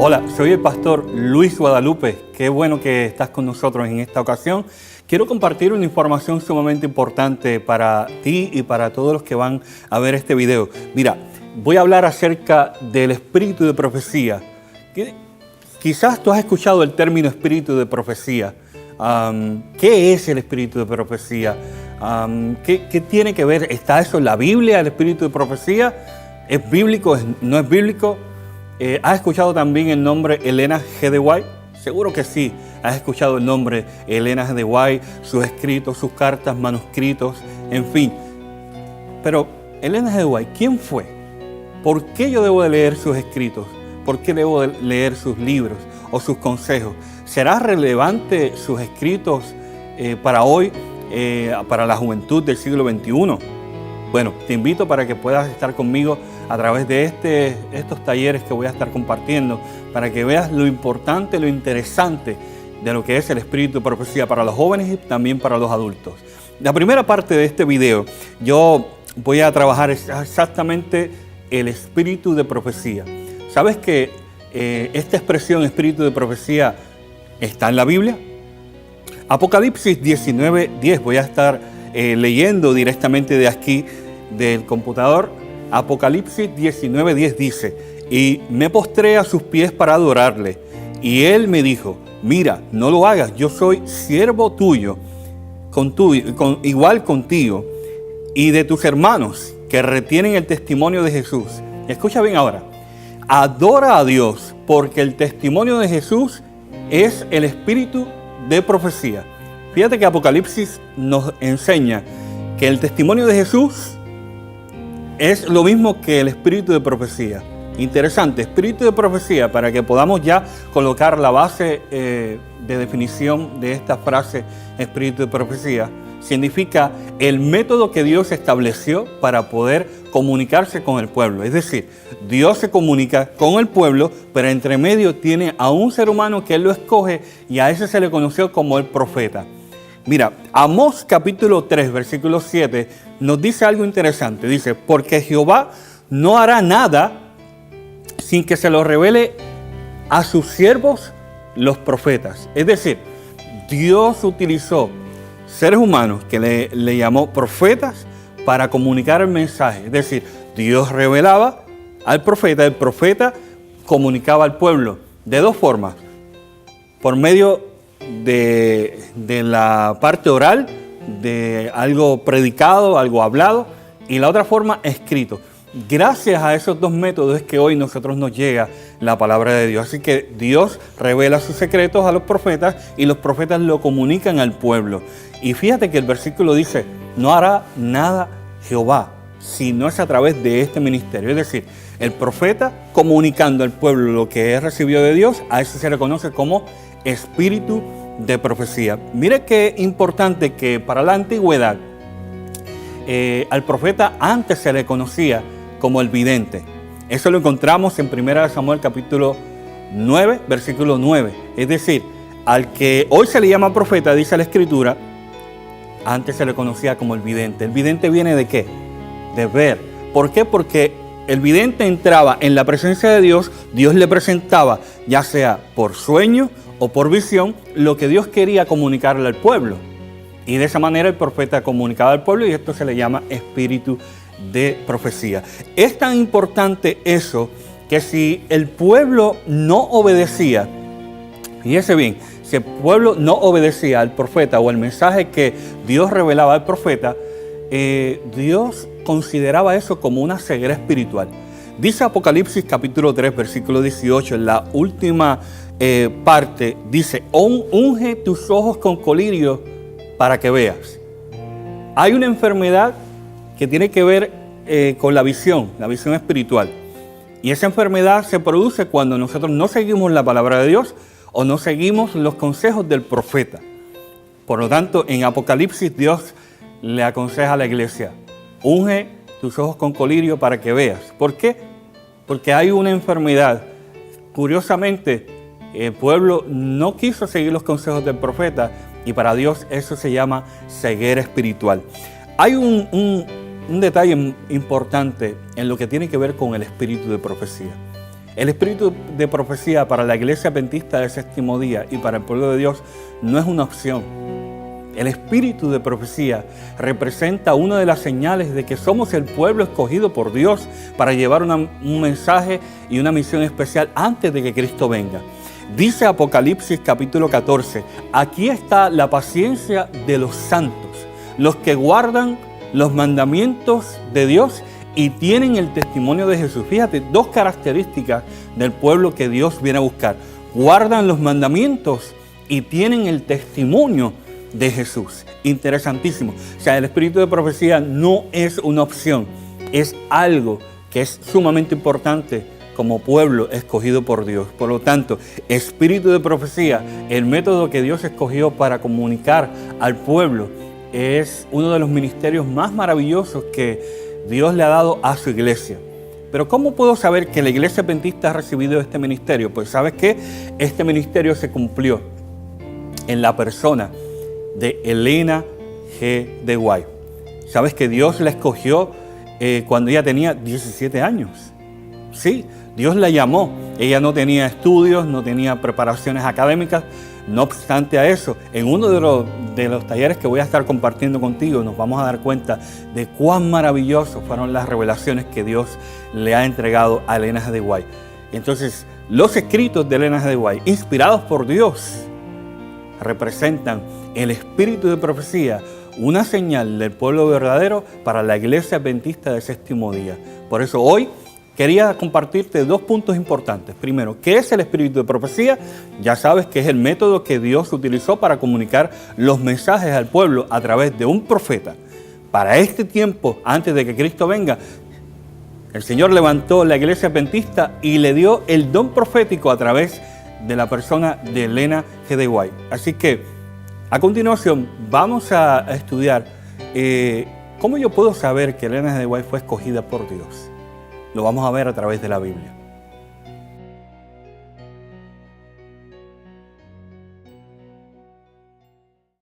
Hola, soy el pastor Luis Guadalupe. Qué bueno que estás con nosotros en esta ocasión. Quiero compartir una información sumamente importante para ti y para todos los que van a ver este video. Mira, voy a hablar acerca del espíritu de profecía. Quizás tú has escuchado el término espíritu de profecía. ¿Qué es el espíritu de profecía? ¿Qué tiene que ver? ¿Está eso en la Biblia, el espíritu de profecía? ¿Es bíblico? ¿No es bíblico? ¿Has escuchado también el nombre Elena G. de White? Seguro que sí. Has escuchado el nombre Elena G. de White, sus escritos, sus cartas, manuscritos, en fin. Pero Elena G. de White, ¿quién fue? ¿Por qué yo debo de leer sus escritos? ¿Por qué debo de leer sus libros o sus consejos? ¿Será relevante sus escritos para hoy, para la juventud del siglo XXI? Bueno, te invito para que puedas estar conmigo a través de estos talleres que voy a estar compartiendo, para que veas lo importante, lo interesante de lo que es el espíritu de profecía para los jóvenes y también para los adultos. La primera parte de este video, yo voy a trabajar exactamente el espíritu de profecía. ¿Sabes que esta expresión espíritu de profecía está en la Biblia? Apocalipsis 19:10, voy a estar leyendo directamente de aquí, del computador. Apocalipsis 19:10 dice: y me postré a sus pies para adorarle. Y él me dijo: mira, no lo hagas, yo soy siervo tuyo, igual contigo, y de tus hermanos que retienen el testimonio de Jesús. Escucha bien ahora. Adora a Dios, porque el testimonio de Jesús es el espíritu de profecía. Fíjate que Apocalipsis nos enseña que el testimonio de Jesús es lo mismo que el espíritu de profecía. Interesante, espíritu de profecía, para que podamos ya colocar la base de definición de esta frase, espíritu de profecía. Significa el método que Dios estableció para poder comunicarse con el pueblo. Es decir, Dios se comunica con el pueblo, pero entre medio tiene a un ser humano que Él lo escoge, y a ese se le conoció como el profeta. Mira, Amós capítulo 3, versículo 7, nos dice algo interesante. Dice: porque Jehová no hará nada sin que se lo revele a sus siervos los profetas. Es decir, Dios utilizó seres humanos que le llamó profetas para comunicar el mensaje. Es decir, Dios revelaba al profeta, el profeta comunicaba al pueblo de dos formas: por medio de la parte oral, de algo predicado, algo hablado, y la otra forma escrito. Gracias a esos dos métodos es que hoy nosotros nos llega la palabra de Dios. Así que Dios revela sus secretos a los profetas y los profetas lo comunican al pueblo. Y fíjate que el versículo dice: no hará nada Jehová si no es a través de este ministerio. Es decir, el profeta comunicando al pueblo lo que él recibió de Dios, a eso se le conoce como espíritu de profecía. Mire qué importante que para la antigüedad al profeta antes se le conocía como el vidente. Eso lo encontramos en 1 Samuel capítulo 9, versículo 9. Es decir, al que hoy se le llama profeta, dice la Escritura, antes se le conocía como el vidente. ¿El vidente viene de qué? De ver. ¿Por qué? Porque el vidente entraba en la presencia de Dios, Dios le presentaba, ya sea por sueño o por visión, lo que Dios quería comunicarle al pueblo. Y de esa manera el profeta comunicaba al pueblo, y esto se le llama espíritu de profecía. Es tan importante eso que si el pueblo no obedecía, fíjese bien, si el pueblo no obedecía al profeta o el mensaje que Dios revelaba al profeta, Dios consideraba eso como una ceguera espiritual. Dice Apocalipsis capítulo 3, versículo 18, en la última parte, dice: unge tus ojos con colirio para que veas. Hay una enfermedad que tiene que ver con la visión espiritual. Y esa enfermedad se produce cuando nosotros no seguimos la palabra de Dios o no seguimos los consejos del profeta. Por lo tanto, en Apocalipsis Dios le aconseja a la iglesia: unge tus ojos con colirio para que veas. ¿Por qué? Porque hay una enfermedad. Curiosamente, el pueblo no quiso seguir los consejos del profeta, y para Dios eso se llama ceguera espiritual. Hay un detalle importante en lo que tiene que ver con el espíritu de profecía. El espíritu de profecía para la Iglesia Adventista del Séptimo Día y para el pueblo de Dios no es una opción. El espíritu de profecía representa una de las señales de que somos el pueblo escogido por Dios para llevar un mensaje y una misión especial antes de que Cristo venga. Dice Apocalipsis capítulo 14, aquí está la paciencia de los santos, los que guardan los mandamientos de Dios y tienen el testimonio de Jesús. Fíjate, dos características del pueblo que Dios viene a buscar. Guardan los mandamientos y tienen el testimonio de Jesús. Interesantísimo. O sea, el espíritu de profecía no es una opción, es algo que es sumamente importante como pueblo escogido por Dios. Por lo tanto, espíritu de profecía, el método que Dios escogió para comunicar al pueblo, es uno de los ministerios más maravillosos que Dios le ha dado a su iglesia. Pero ¿cómo puedo saber que la Iglesia Adventista ha recibido este ministerio? Pues ¿sabes qué? Este ministerio se cumplió en la persona de Elena G. de White. ¿Sabes que Dios la escogió cuando ella tenía 17 años? Sí, Dios la llamó. Ella no tenía estudios, no tenía preparaciones académicas. No obstante a eso, en uno de los talleres que voy a estar compartiendo contigo, nos vamos a dar cuenta de cuán maravillosos fueron las revelaciones que Dios le ha entregado a Elena G. de White. Entonces, los escritos de Elena G. de White, inspirados por Dios, representan el espíritu de profecía, una señal del pueblo verdadero para la Iglesia Adventista del Séptimo Día. Por eso hoy quería compartirte dos puntos importantes. Primero, ¿qué es el espíritu de profecía? Ya sabes que es el método que Dios utilizó para comunicar los mensajes al pueblo a través de un profeta. Para este tiempo, antes de que Cristo venga, el Señor levantó la Iglesia Adventista y le dio el don profético a través de la persona de Elena G. de White. Así que, a continuación, vamos a estudiar cómo yo puedo saber que Elena G. de White fue escogida por Dios. Lo vamos a ver a través de la Biblia.